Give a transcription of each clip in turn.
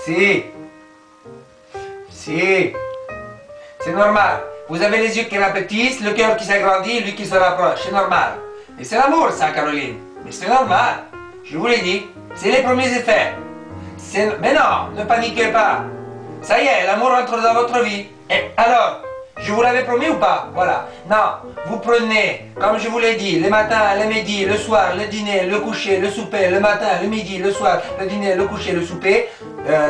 Si. Si. C'est normal. Vous avez les yeux qui rapetissent, le cœur qui s'agrandit, lui qui se rapproche. C'est normal. Mais c'est l'amour, ça, Caroline. Mais c'est normal. Je vous l'ai dit. C'est les premiers effets. Mais non, ne paniquez pas. Ça y est, l'amour entre dans votre vie. Et alors, je vous l'avais promis ou pas? Voilà. Non, vous prenez, comme je vous l'ai dit, le matin, le midi, le soir, le dîner, le coucher, le souper, le matin, le midi, le soir, le dîner, le coucher, le souper,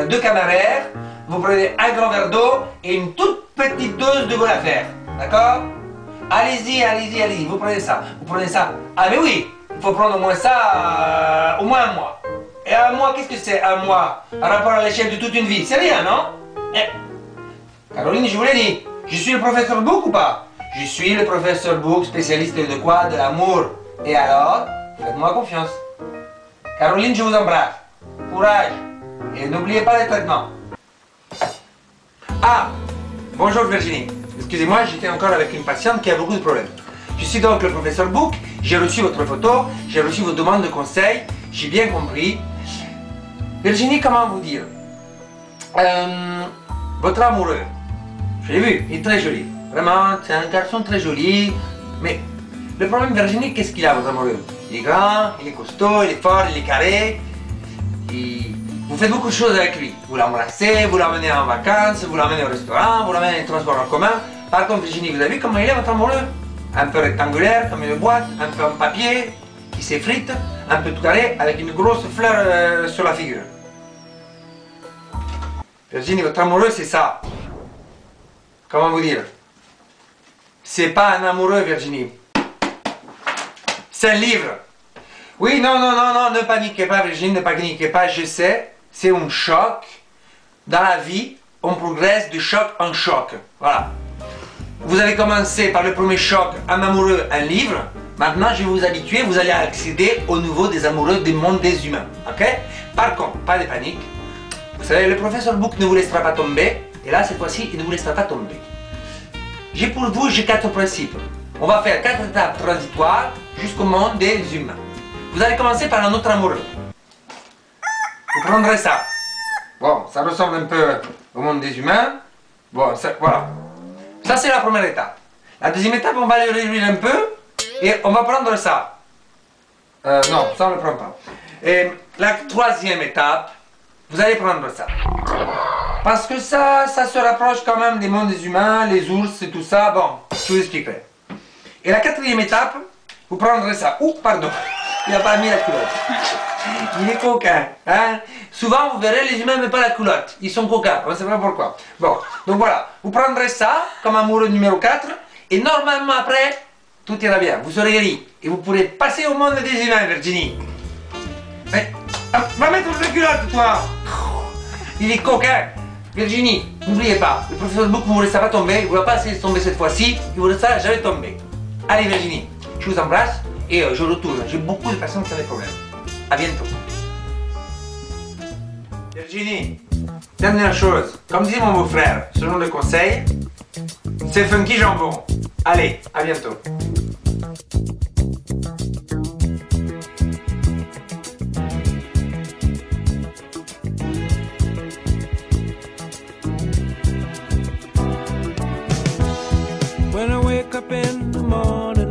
2 camaraires, vous prenez un grand verre d'eau et une toute petite dose de Volafert. D'accord? Allez-y, allez-y, allez-y, vous prenez ça. Vous prenez ça. Ah mais oui, il faut prendre au moins ça, au moins un mois. Et un mois, qu'est-ce que c'est un mois? Par rapport à l'échelle de toute une vie, c'est rien, non? Caroline, je vous l'ai dit, je suis le professeur Book ou pas? Je suis le professeur Book, spécialiste de quoi? De l'amour. Et alors, faites-moi confiance. Caroline, je vous embrasse. Courage. Et n'oubliez pas les traitements. Ah, bonjour Virginie. Excusez-moi, j'étais encore avec une patiente qui a beaucoup de problèmes. Je suis donc le professeur Book, j'ai reçu votre photo, j'ai reçu vos demandes de conseils, j'ai bien compris. Virginie, comment vous dire? Votre amoureux, je l'ai vu, il est très joli. Vraiment, c'est un garçon très joli. Mais le problème, Virginie, qu'est-ce qu'il a, votre amoureux? Il est grand, il est costaud, il est fort, il est carré. Vous faites beaucoup de choses avec lui. Vous l'embrassez, vous l'emmenez en vacances, vous l'emmenez au restaurant, vous l'emmenez en transport en commun. Par contre, Virginie, vous avez vu comment il est, votre amoureux? Un peu rectangulaire, comme une boîte, un peu en papier, qui s'effrite, un peu tout carré, avec une grosse fleur sur la figure. Virginie, votre amoureux, c'est ça. Comment vous dire? C'est pas un amoureux, Virginie. C'est un livre. Oui, non, non, non, non, ne paniquez pas, Virginie, ne paniquez pas, je sais, c'est un choc. Dans la vie, on progresse de choc en choc. Voilà. Vous avez commencé par le premier choc, un amoureux, un livre. Maintenant, je vais vous habituer, vous allez accéder au niveau des amoureux du monde des humains. Ok? Par contre, pas de panique. Vous savez, le professeur Book ne vous laissera pas tomber. Et là, cette fois-ci, il ne vous laissera pas tomber. Pour vous, j'ai 4 principes. On va faire 4 étapes transitoires jusqu'au monde des humains. Vous allez commencer par un autre amoureux. Vous prendrez ça. Bon, ça ressemble un peu au monde des humains. Bon, voilà. Ça, c'est la première étape. La deuxième étape, on va le réduire un peu et on va prendre ça. Non, ça, on ne le prend pas. Et la troisième étape, vous allez prendre ça. Parce que ça se rapproche quand même des mondes des humains, les ours et tout ça. Bon, je vous expliquerai. Et la quatrième étape, vous prendrez ça. Ouh, pardon, il n'a pas mis la culotte. Il est coquin, hein? Souvent, vous verrez, les humains ne mettent pas la culotte. Ils sont coquins, on ne sait pas pourquoi. Bon, donc voilà, vous prendrez ça comme amoureux numéro 4, et normalement après, tout ira bien. Vous serez guéri, et vous pourrez passer au monde des humains, Virginie. Mais, va mettre la culotte, toi! Il est coquin. Virginie, n'oubliez pas, le professeur Book ne vous laissera pas tomber, il ne va pas laisser tomber cette fois-ci, il ne vous laissera jamais tomber. Allez Virginie, je vous embrasse, et je retourne. J'ai beaucoup de personnes qui ont des problèmes. À bientôt. Virginie, dernière chose, comme dit mon beau-frère, selon le conseil, c'est funky jambon. Allez, à bientôt. When I wake up in the morning